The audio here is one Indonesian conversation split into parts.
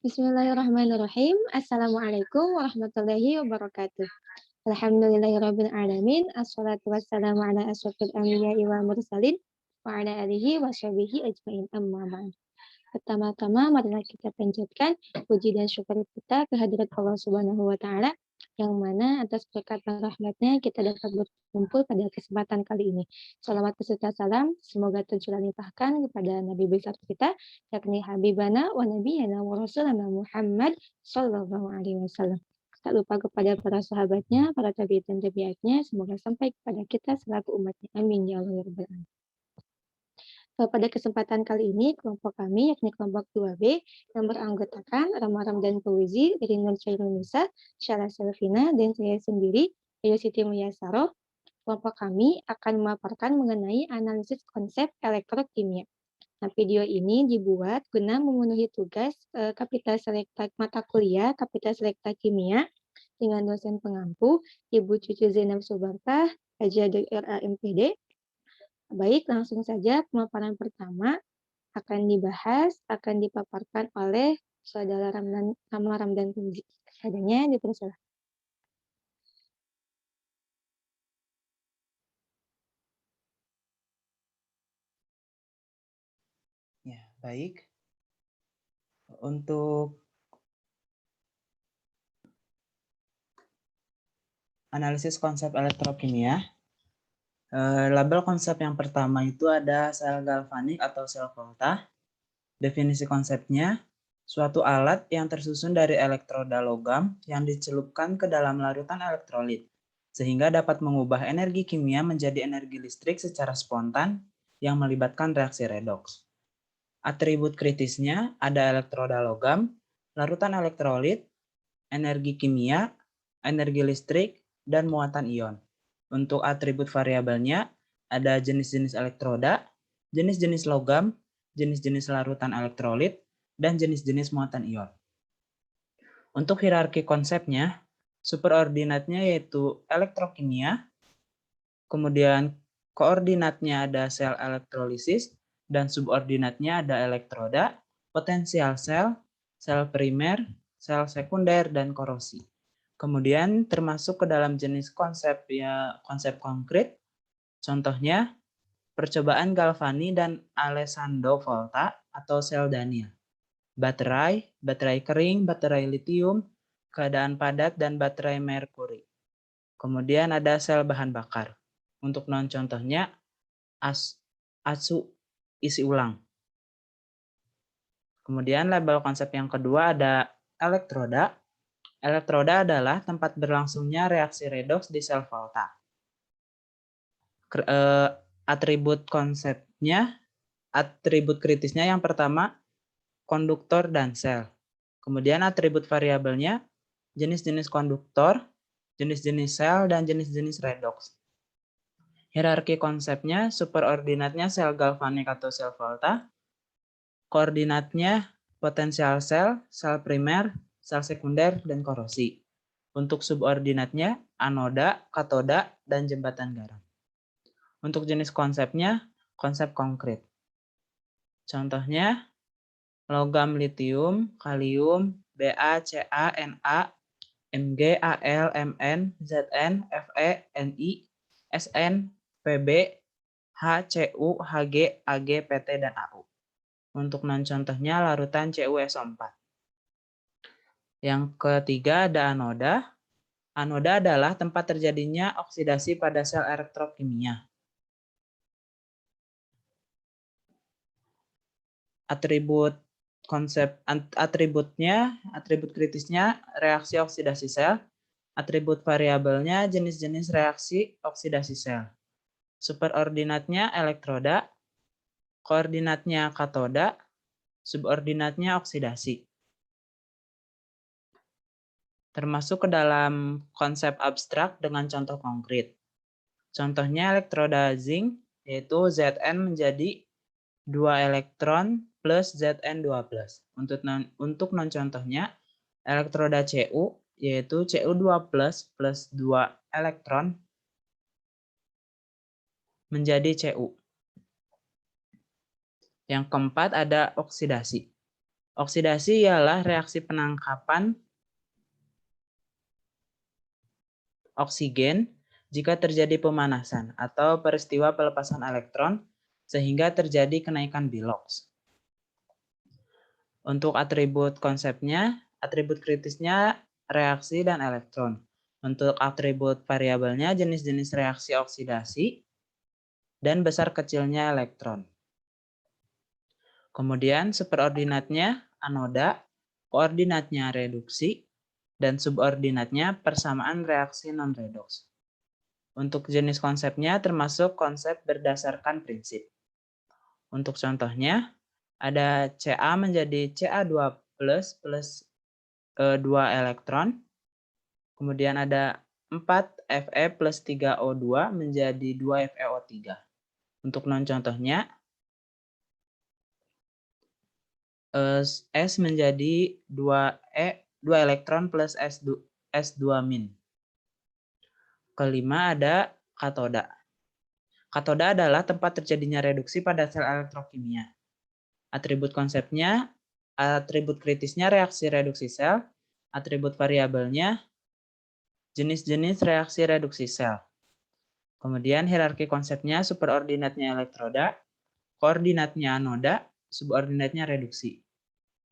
Bismillahirrahmanirrahim. Assalamualaikum warahmatullahi wabarakatuh. Alhamdulillahirabbil alamin. Assalatu wassalamu ala asyrofil anbiya'i wal mursalin wa ala alihi washabihi ajmain, amma ba'd. Pertama-tama marilah kita panjatkan puji dan syukur kita kehadirat Allah Subhanahu wa taala yang mana atas berkat dan rahmatnya kita dapat berkumpul pada kesempatan kali ini. Salawat beserta salam semoga tercurah limpahkan kepada Nabi besar kita yakni Habibana wa Nabiyana wa Rasulana Muhammad sallallahu alaihi wasallam. Tak lupa kepada para sahabatnya, para tabi'in dan tabi'atnya, semoga sampai kepada kita selaku umatnya. Amin ya Allah ya rabbal alamin. Pada kesempatan kali ini, kelompok kami, yakni kelompok 2B, yang beranggotakan Rama Ramdan Fauzi dari Nur Indonesia, Syara Selvina, dan saya sendiri, Ayu Siti Mulyasaro. Kelompok kami akan memaparkan mengenai analisis konsep elektrokimia. Nah, video ini dibuat guna memenuhi tugas Kapital Selekta mata kuliah Kapital Selekta Kimia dengan dosen pengampu Ibu Cucu Zainab Subartah, HJDRA MPD. Baik, langsung saja pemaparan pertama akan dipaparkan oleh Saudara Rama Ramdan Fauzi. Adanya dipersilakan. Ya, baik. Untuk analisis konsep elektrokimia, label konsep yang pertama itu ada sel galvanik atau sel volta. Definisi konsepnya, suatu alat yang tersusun dari elektroda logam yang dicelupkan ke dalam larutan elektrolit, sehingga dapat mengubah energi kimia menjadi energi listrik secara spontan yang melibatkan reaksi redoks. Atribut kritisnya ada elektroda logam, larutan elektrolit, energi kimia, energi listrik, dan muatan ion. Untuk atribut variabelnya, ada jenis-jenis elektroda, jenis-jenis logam, jenis-jenis larutan elektrolit, dan jenis-jenis muatan ion. Untuk hierarki konsepnya, superordinatnya yaitu elektrokimia, kemudian koordinatnya ada sel elektrolisis, dan subordinatnya ada elektroda, potensial sel, sel primer, sel sekunder, dan korosi. Kemudian termasuk ke dalam jenis konsep konsep konkret. Contohnya percobaan Galvani dan Alessandro Volta atau sel Daniel. Baterai, baterai kering, baterai litium, keadaan padat dan baterai merkuri. Kemudian ada sel bahan bakar. Untuk non contohnya ASU isi ulang. Kemudian label konsep yang kedua ada elektroda. Elektroda adalah tempat berlangsungnya reaksi redoks di sel volta. Atribut konsepnya, atribut kritisnya yang pertama, konduktor dan sel. Kemudian atribut variabelnya, jenis-jenis konduktor, jenis-jenis sel, dan jenis-jenis redoks. Hierarki konsepnya, superordinatnya sel galvanik atau sel volta, koordinatnya potensial sel, sel primer, sel sekunder, dan korosi. Untuk subordinatnya, anoda, katoda, dan jembatan garam. Untuk jenis konsepnya, konsep konkret. Contohnya, logam litium, kalium, Ba, Ca, Na, Mg, Al, Mn, Zn, Fe, Ni, Sn, Pb, H, Cu, Hg, Ag, Pt, dan Au. Untuk non-contohnya larutan CuSO4. Yang ketiga ada anoda. Anoda adalah tempat terjadinya oksidasi pada sel elektrokimia. Atribut atributnya, atribut kritisnya reaksi oksidasi sel. Atribut variabelnya jenis-jenis reaksi oksidasi sel. Superordinatnya elektroda, koordinatnya katoda, subordinatnya oksidasi. Termasuk ke dalam konsep abstrak dengan contoh konkret. Contohnya elektroda zinc, yaitu Zn menjadi 2 elektron plus Zn2+. Untuk non-contohnya, elektroda Cu, yaitu Cu2+ plus 2 elektron menjadi Cu. Yang keempat ada oksidasi. Oksidasi ialah reaksi penangkapan oksigen jika terjadi pemanasan atau peristiwa pelepasan elektron sehingga terjadi kenaikan bilox. Untuk atribut konsepnya, atribut kritisnya reaksi dan elektron. Untuk atribut variabelnya jenis-jenis reaksi oksidasi dan besar kecilnya elektron. Kemudian superordinatnya anoda, koordinatnya reduksi, dan subordinatnya persamaan reaksi non-redoks. Untuk jenis konsepnya termasuk konsep berdasarkan prinsip. Untuk contohnya, ada Ca menjadi Ca2 plus 2 elektron. Kemudian ada 4 Fe plus 3 O2 menjadi 2 FeO3. Untuk non-contohnya, S menjadi 2 elektron plus S2 min. Kelima ada katoda. Katoda adalah tempat terjadinya reduksi pada sel elektrokimia. Atribut konsepnya, atribut kritisnya reaksi reduksi sel, atribut variabelnya jenis-jenis reaksi reduksi sel. Kemudian hierarki konsepnya superordinatnya elektroda, koordinatnya anoda, subordinatnya reduksi.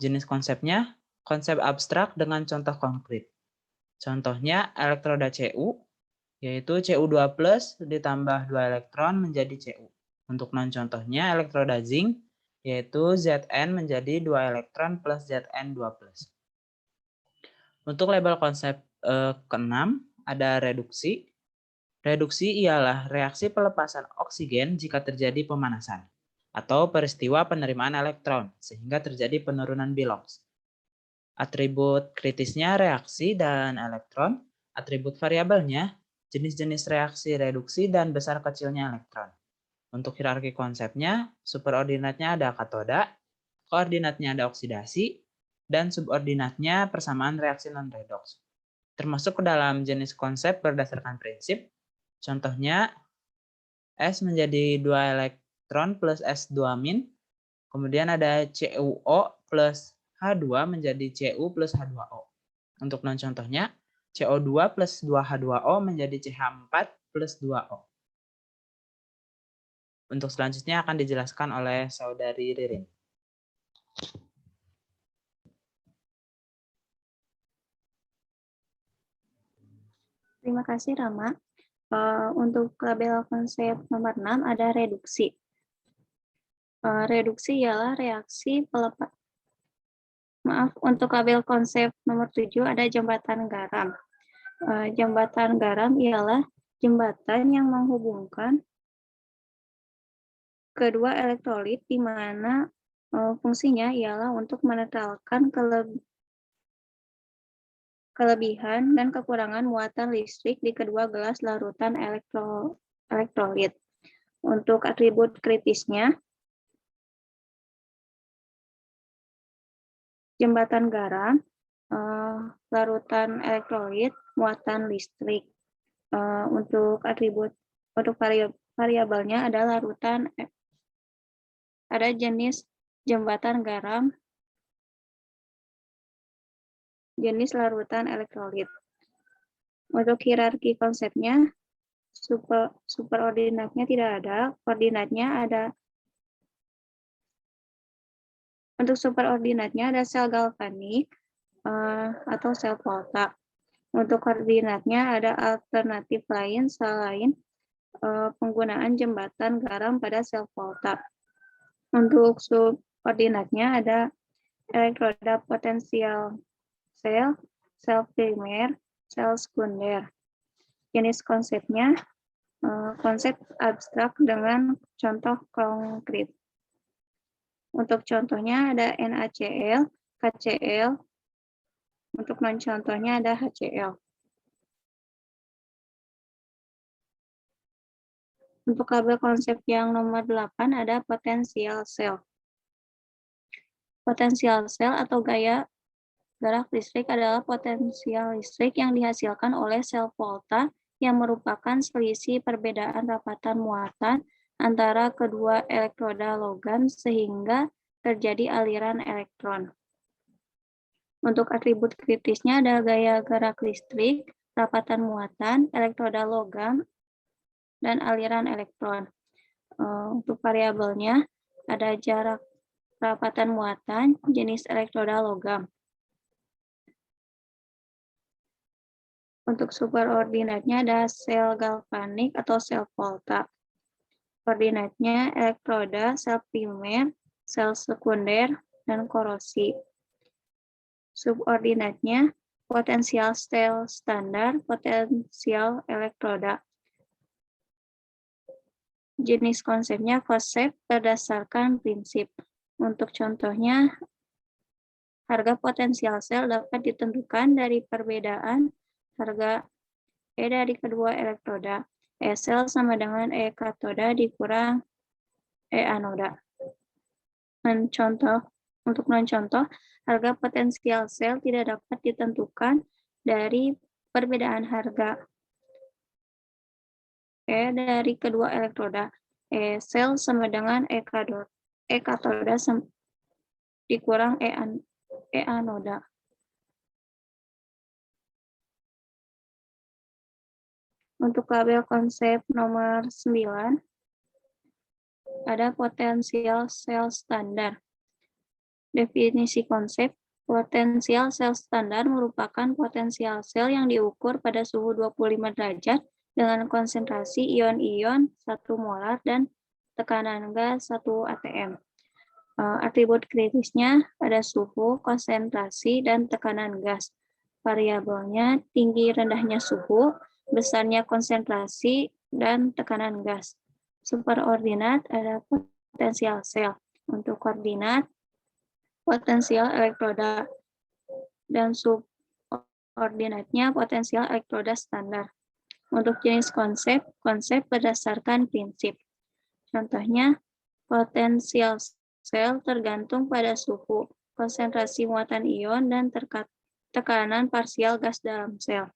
Jenis konsepnya konsep abstrak dengan contoh konkret. Contohnya elektroda Cu, yaitu Cu2 plus ditambah 2 elektron menjadi Cu. Untuk non-contohnya elektroda zinc, yaitu Zn menjadi 2 elektron plus Zn2 plus. Untuk label konsep keenam ada reduksi. Reduksi ialah reaksi pelepasan oksigen jika terjadi pemanasan atau peristiwa penerimaan elektron sehingga terjadi penurunan bilox. Atribut kritisnya reaksi dan elektron, atribut variabelnya jenis-jenis reaksi reduksi dan besar kecilnya elektron. Untuk hierarki konsepnya, superordinatnya ada katoda, koordinatnya ada oksidasi, dan subordinatnya persamaan reaksi non-redoks. Termasuk ke dalam jenis konsep berdasarkan prinsip. Contohnya, S menjadi 2 elektron plus S2 min, kemudian ada CuO plus H2 menjadi Cu plus H2O. Untuk non-contohnya, CO2 plus 2H2O menjadi CH4 plus 2O. Untuk selanjutnya akan dijelaskan oleh Saudari Ririn. Terima kasih, Rama. Untuk label konsep nomor 6 ada reduksi. Reduksi ialah reaksi pelepas. Untuk label konsep nomor 7 ada jembatan garam. Jembatan garam ialah jembatan yang menghubungkan kedua elektrolit di mana fungsinya ialah untuk menetralkan kelebihan dan kekurangan muatan listrik di kedua gelas larutan elektrolit. Untuk atribut kritisnya, jembatan garam, larutan elektrolit, muatan listrik. Untuk variabelnya ada larutan, ada jenis jembatan garam, jenis larutan elektrolit. Untuk hierarki konsepnya, superordinatnya tidak ada, koordinatnya ada. Untuk superordinatnya ada sel galvanik atau sel volta. Untuk koordinatnya ada alternatif lain selain penggunaan jembatan garam pada sel volta. Untuk subordinatnya ada elektroda potensial sel, sel primer, sel sekunder. Jenis konsepnya konsep abstrak dengan contoh konkret. Untuk contohnya ada NaCl, KCl. Untuk non-contohnya ada HCl. Untuk label konsep yang nomor 8 ada potensial sel. Potensial sel atau gaya gerak listrik adalah potensial listrik yang dihasilkan oleh sel volta yang merupakan selisih perbedaan rapatan muatan antara kedua elektroda logam sehingga terjadi aliran elektron. Untuk atribut kritisnya ada gaya gerak listrik, rapatan muatan, elektroda logam, dan aliran elektron. Untuk variabelnya ada jarak rapatan muatan, jenis elektroda logam. Untuk superordinatnya ada sel galvanik atau sel volta. Koordinatnya elektroda, sel primer, sel sekunder, dan korosi. Subordinatnya potensial sel standar, potensial elektroda. Jenis konsepnya konsep berdasarkan prinsip. Untuk contohnya, harga potensial sel dapat ditentukan dari perbedaan harga E dari kedua elektroda. E sel sama dengan E katoda dikurang E anoda. Untuk non-contoh, harga potensial sel tidak dapat ditentukan dari perbedaan harga E dari kedua elektroda. E sel sama dengan E katoda dikurang E anoda. Untuk label konsep nomor 9, ada potensial sel standar. Definisi konsep, potensial sel standar merupakan potensial sel yang diukur pada suhu 25 derajat dengan konsentrasi ion-ion 1 molar dan tekanan gas 1 atm. Atribut kritisnya ada suhu, konsentrasi, dan tekanan gas. Variabelnya tinggi rendahnya suhu, besarnya konsentrasi, dan tekanan gas. Superordinat ada potensial sel. Untuk koordinat, potensial elektroda. Dan subordinatnya potensial elektroda standar. Untuk jenis konsep berdasarkan prinsip. Contohnya, potensial sel tergantung pada suhu, konsentrasi muatan ion, dan tekanan parsial gas dalam sel.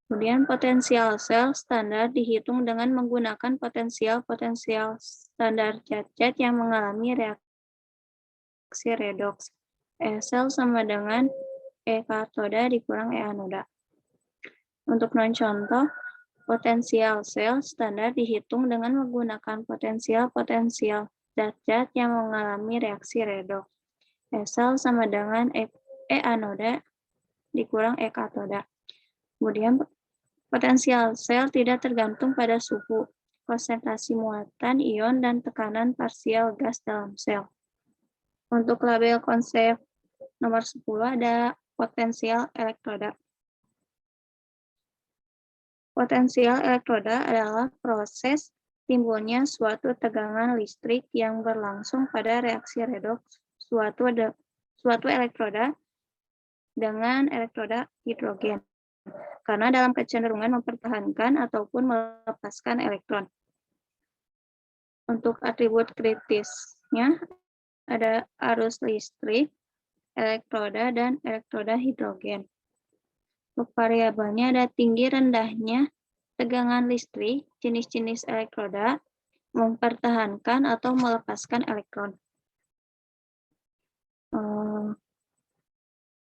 Kemudian potensial sel standar dihitung dengan menggunakan potensial standar zat-zat yang mengalami reaksi redoks. E sel sama dengan E katoda dikurang E anoda. Untuk non-contoh, potensial sel standar dihitung dengan menggunakan potensial zat-zat yang mengalami reaksi redoks. E sel sama dengan E anoda dikurang E katoda. Kemudian potensial sel tidak tergantung pada suhu, konsentrasi muatan ion, dan tekanan parsial gas dalam sel. Untuk label konsep nomor 10 ada potensial elektroda. Potensial elektroda adalah proses timbulnya suatu tegangan listrik yang berlangsung pada reaksi redoks suatu elektroda dengan elektroda hidrogen, karena dalam kecenderungan mempertahankan ataupun melepaskan elektron. Untuk atribut kritisnya ada arus listrik, elektroda, dan elektroda hidrogen. Untuk variabelnya ada tinggi rendahnya tegangan listrik, jenis-jenis elektroda, mempertahankan atau melepaskan elektron.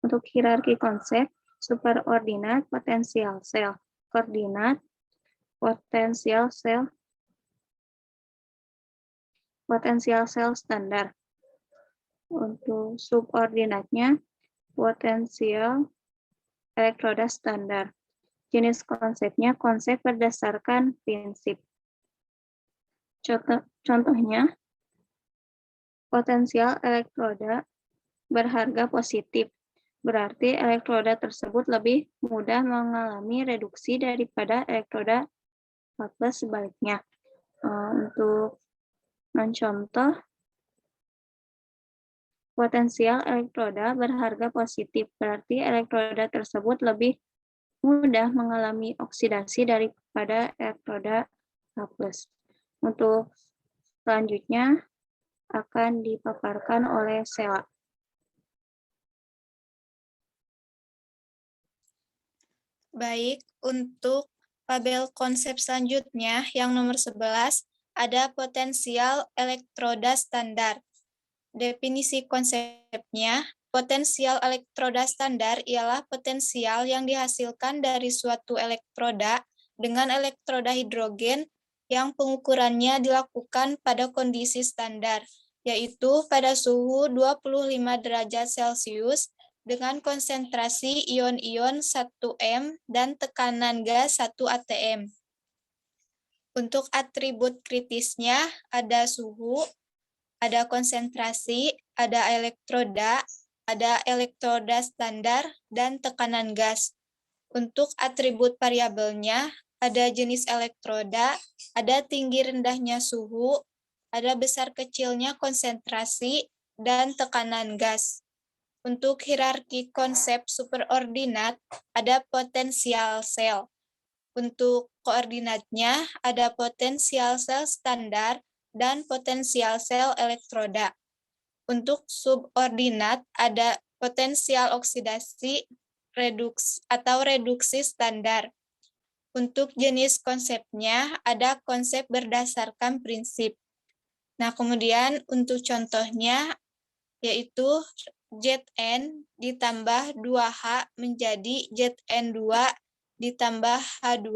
Untuk hierarki konsep, superordinat potensial sel, koordinat potensial sel standar. Untuk subordinatnya potensial elektroda standar. Jenis konsepnya konsep berdasarkan prinsip. Contohnya, potensial elektroda berharga positif, berarti elektroda tersebut lebih mudah mengalami reduksi daripada elektroda plus sebaliknya. Untuk non-contoh, potensial elektroda berharga positif, berarti elektroda tersebut lebih mudah mengalami oksidasi daripada elektroda plus. Untuk selanjutnya akan dipaparkan oleh Sela. Baik, untuk label konsep selanjutnya yang nomor 11 ada potensial elektroda standar. Definisi konsepnya, potensial elektroda standar ialah potensial yang dihasilkan dari suatu elektroda dengan elektroda hidrogen yang pengukurannya dilakukan pada kondisi standar, yaitu pada suhu 25 derajat Celcius dengan konsentrasi ion-ion 1 M dan tekanan gas 1 atm. Untuk atribut kritisnya ada suhu, ada konsentrasi, ada elektroda standar, dan tekanan gas. Untuk atribut variabelnya, ada jenis elektroda, ada tinggi rendahnya suhu, ada besar kecilnya konsentrasi, dan tekanan gas. Untuk hierarki konsep superordinat, ada potensial sel. Untuk koordinatnya, ada potensial sel standar, dan potensial sel elektroda. Untuk subordinat ada potensial oksidasi reduksi standar. Untuk jenis konsepnya ada konsep berdasarkan prinsip. Nah, kemudian untuk contohnya yaitu Zn ditambah 2H menjadi Zn2 ditambah H2.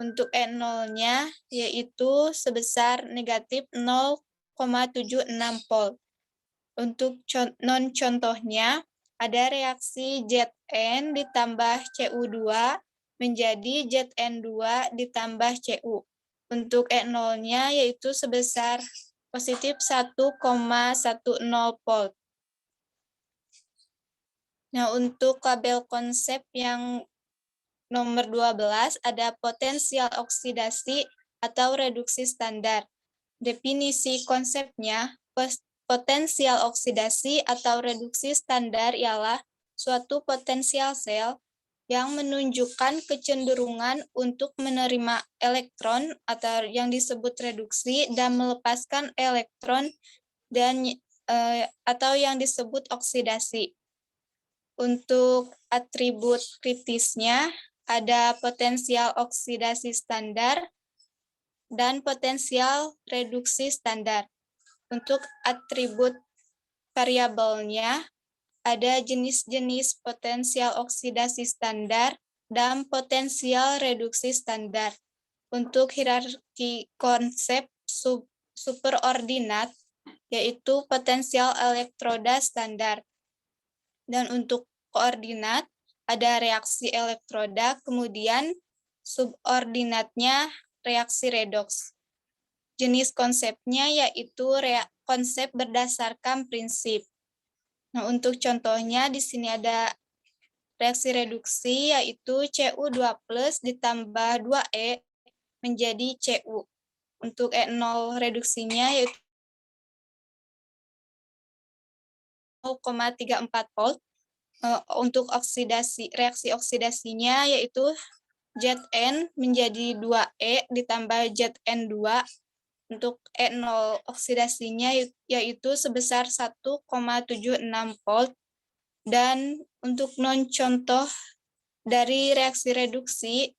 Untuk N0-nya yaitu sebesar negatif 0,76 volt. Untuk non-contohnya, ada reaksi Zn ditambah Cu2 menjadi Zn2 ditambah Cu. Untuk E0-nya yaitu sebesar positif 1,10 volt. Nah, untuk label konsep yang nomor 12 ada potensial oksidasi atau reduksi standar. Definisi konsepnya, potensial oksidasi atau reduksi standar ialah suatu potensial sel yang menunjukkan kecenderungan untuk menerima elektron atau yang disebut reduksi dan melepaskan elektron dan atau yang disebut oksidasi. Untuk atribut kritisnya ada potensial oksidasi standar dan potensial reduksi standar. Untuk atribut variabelnya ada jenis-jenis potensial oksidasi standar dan potensial reduksi standar. Untuk hierarki konsep superordinat yaitu potensial elektroda standar. Dan untuk koordinat ada reaksi elektroda, kemudian subordinatnya reaksi redoks. Jenis konsepnya yaitu konsep berdasarkan prinsip. Nah, untuk contohnya di sini ada reaksi reduksi yaitu Cu2+ ditambah 2E menjadi Cu. Untuk E0 reduksinya yaitu 0,34 volt. Untuk reaksi oksidasinya yaitu Zn menjadi 2E ditambah Zn2. Untuk E0 oksidasinya yaitu sebesar 1,76 volt. Dan untuk non-contoh dari reaksi reduksi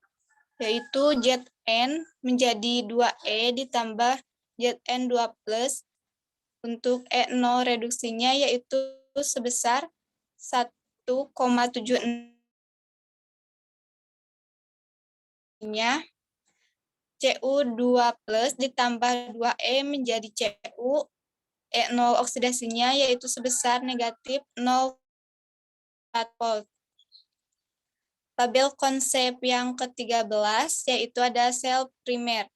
yaitu Zn menjadi 2E ditambah Zn2+. Untuk E0 reduksinya yaitu sebesar 1,76 Cu2+ ditambah 2E menjadi Cu. E0 oksidasinya yaitu sebesar negatif 0,4 volt. Label konsep yang ke-13 yaitu ada sel primer.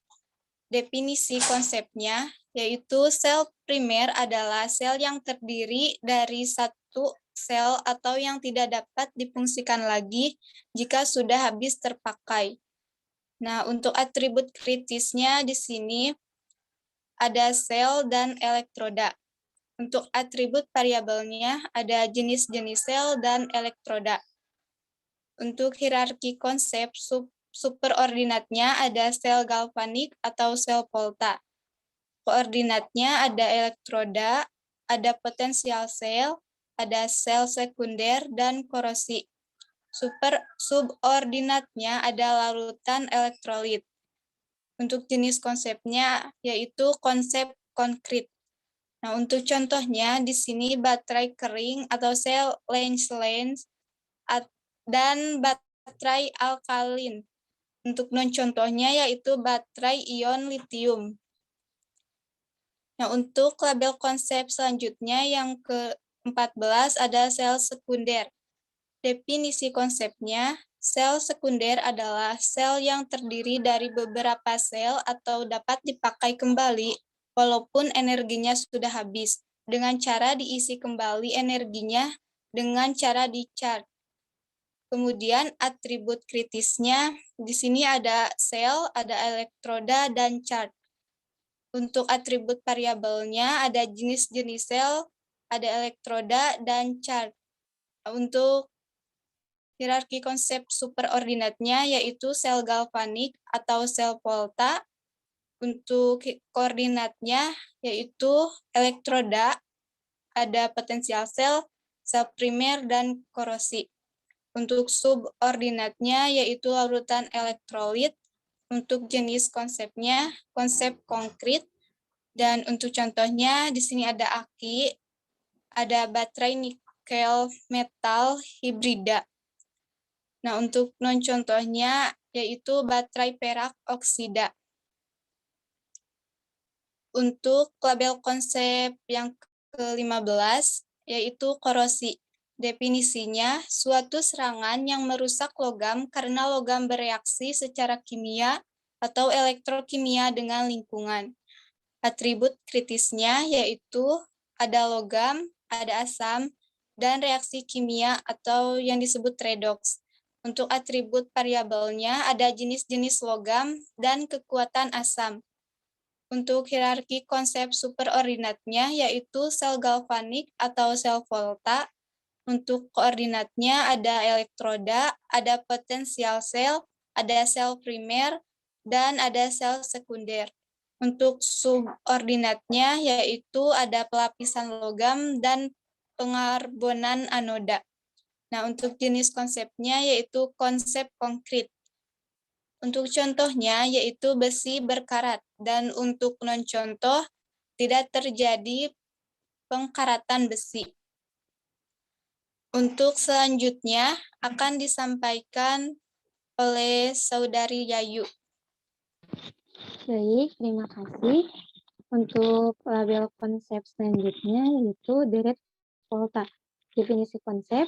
Definisi konsepnya yaitu sel primer adalah sel yang terdiri dari satu sel atau yang tidak dapat difungsikan lagi jika sudah habis terpakai. Nah, untuk atribut kritisnya di sini ada sel dan elektroda. Untuk atribut variabelnya ada jenis-jenis sel dan elektroda. Untuk hierarki konsep superordinatnya ada sel galvanik atau sel volta. Koordinatnya ada elektroda, ada potensial sel, ada sel sekunder, dan korosi. Subordinatnya ada larutan elektrolit. Untuk jenis konsepnya yaitu konsep konkret. Nah, untuk contohnya di sini baterai kering atau sel lens dan baterai alkalin. Untuk non-contohnya yaitu baterai ion litium. Nah, untuk label konsep selanjutnya yang ke-14 ada sel sekunder. Definisi konsepnya, sel sekunder adalah sel yang terdiri dari beberapa sel atau dapat dipakai kembali walaupun energinya sudah habis, dengan cara diisi kembali energinya dengan cara di-charge. Kemudian atribut kritisnya, di sini ada sel, ada elektroda, dan charge. Untuk atribut variabelnya ada jenis-jenis sel, ada elektroda, dan charge. Untuk hierarki konsep superordinatnya yaitu sel galvanik atau sel volta. Untuk koordinatnya yaitu elektroda, ada potensial sel, sel primer, dan korosi. Untuk subordinatnya yaitu larutan elektrolit. Untuk jenis konsepnya, konsep konkret. Dan untuk contohnya, di sini ada aki, ada baterai nikel metal hibrida. Nah, untuk non-contohnya yaitu baterai perak oksida. Untuk label konsep yang ke-15 yaitu korosi. Definisinya, suatu serangan yang merusak logam karena logam bereaksi secara kimia atau elektrokimia dengan lingkungan. Atribut kritisnya yaitu ada logam, ada asam, dan reaksi kimia atau yang disebut redoks. Untuk atribut variabelnya ada jenis-jenis logam dan kekuatan asam. Untuk hierarki konsep superordinatnya yaitu sel galvanik atau sel volta. Untuk koordinatnya ada elektroda, ada potensial sel, ada sel primer, dan ada sel sekunder. Untuk subordinatnya yaitu ada pelapisan logam dan pengarbonan anoda. Nah, untuk jenis konsepnya yaitu konsep konkret. Untuk contohnya yaitu besi berkarat, dan untuk non-contoh tidak terjadi pengkaratan besi. Untuk selanjutnya akan disampaikan oleh Saudari Yayu. Baik, terima kasih. Untuk label konsep selanjutnya yaitu deret volta. Definisi konsep,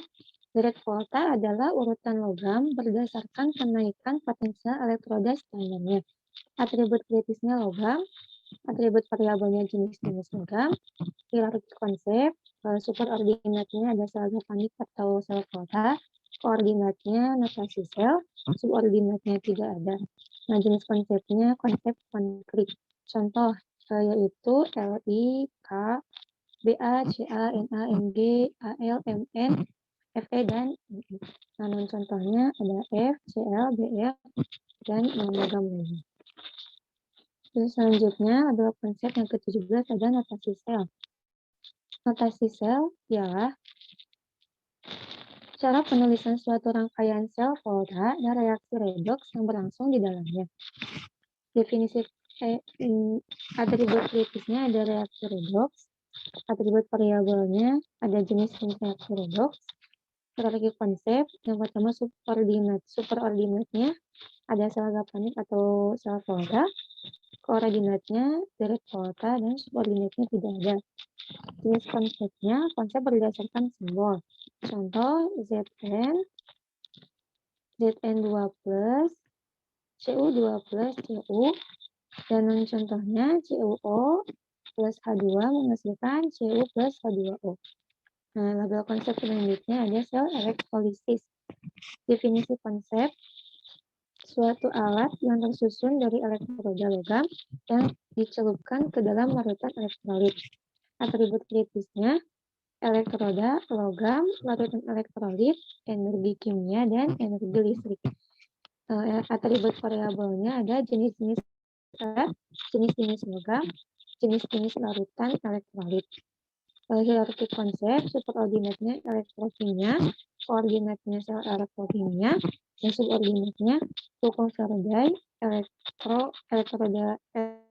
deret volta adalah urutan logam berdasarkan kenaikan potensial elektroda standarnya. Atribut kritisnya logam, atribut variabelnya jenis-jenis logam, hierarki konsep, superordinatnya ada sel galvanik atau sel volta, koordinatnya notasi sel, subordinatnya tidak ada. Nah, jenis konsepnya konsep konkret. Contoh yaitu Li, K, Ba, Ca, Na, Mg, Al, Mn, Fe, dan I. Nah, contohnya ada F, Cl, Br, dan logam lainnya. Terus selanjutnya adalah konsep yang ke-17 ada notasi sel. Notasi sel ialah cara penulisan suatu rangkaian sel volta dan reaksi redoks yang berlangsung di dalamnya. Definisi atribut kritisnya ada reaksi redoks, atribut variabelnya ada jenis reaksi redoks, hierarki konsep yang pertama superordinatnya ada sel galvanik atau sel volta, koordinatnya deret volta, dan subordinatnya tidak ada. Jenis konsepnya konsep berdasarkan simbol. Contoh Zn 2+, Cu2+, Cu, dan contohnya CuO plus H2 menghasilkan Cu plus H2O. Nah, label konsep selanjutnya ada sel elektrolisis. Definisi konsep, suatu alat yang tersusun dari elektroda logam yang dicelupkan ke dalam larutan elektrolit. Atribut kritisnya, elektroda, logam, larutan elektrolit, energi kimia, dan energi listrik. Atribut variabelnya ada jenis-jenis jenis-jenis logam, jenis-jenis larutan elektrolit. Hierarki konsep, superordinatnya elektrokimia, koordinatnya sel elektrokimia, dan subordinatnya hukum Faraday, elektroda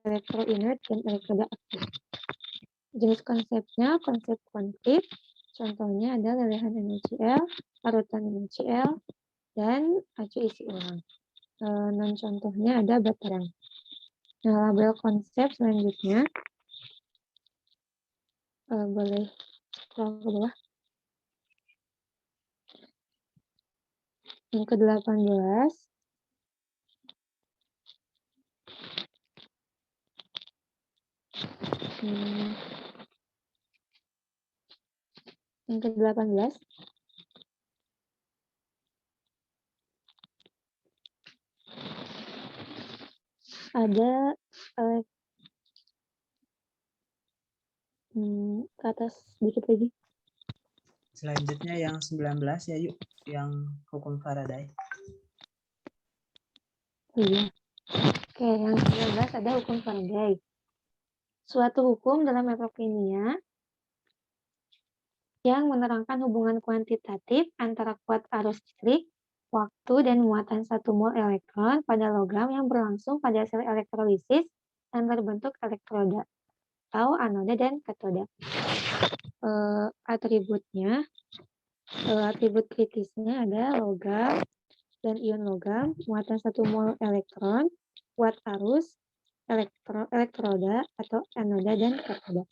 elektroinert, dan elektroda aktif. Jenis konsepnya konsep kuantif, contohnya ada lelehan NaCl, parutan NaCl, dan acu isi ulang. Non-contohnya ada baterang. Nah, label konsep selanjutnya, boleh scroll ke bawah. Yang ke-18, yang ke-18 ada ke atas sedikit lagi. Selanjutnya yang 19 ya yuk, yang hukum Faraday. Oh iya. Oke, yang 19 ada hukum Faraday. Suatu hukum dalam metrokimia yang menerangkan hubungan kuantitatif antara kuat arus listrik, waktu, dan muatan 1 mol elektron pada logam yang berlangsung pada sel elektrolisis dan berbentuk elektroda atau anoda dan katoda. Atribut kritisnya ada logam dan ion logam, muatan 1 mol elektron, kuat arus, elektroda atau anoda dan katoda.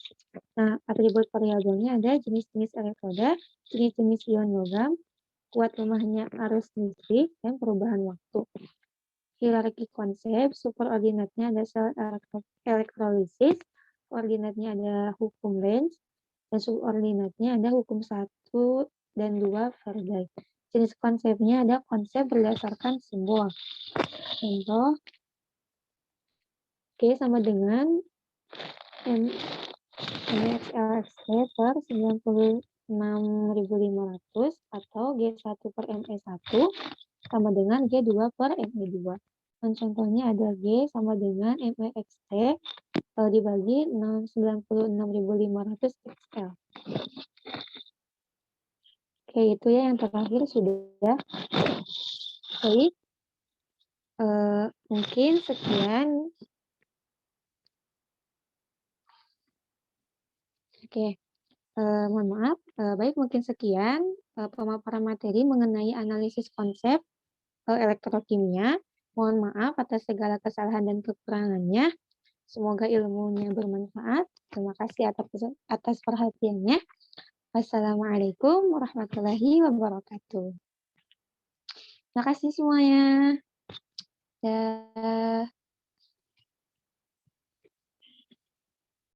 Nah, atribut variabelnya ada jenis-jenis elektroda, jenis-jenis ion logam, kuat lemahnya arus listrik, dan perubahan waktu. Hierarki konsep, superordinatnya ada sel elektrolisis, koordinatnya ada hukum Lenz, dan subordinatnya ada hukum 1 dan 2 Faraday. Jenis konsepnya ada konsep berdasarkan simbol. Contoh, G sama dengan MXLXT per 96.500 atau G1 per ME1 sama dengan G2 per ME2. Dan contohnya ada G sama dengan MEXT dibagi 96.500 XL. Oke, itu ya yang terakhir sudah. Baik, mungkin sekian. Oke, mohon maaf. Baik, mungkin sekian pemaparan materi mengenai analisis konsep elektrokimia. Mohon maaf atas segala kesalahan dan kekurangannya. Semoga ilmunya bermanfaat. Terima kasih atas perhatiannya. Wassalamualaikum warahmatullahi wabarakatuh. Terima kasih semuanya. Dah.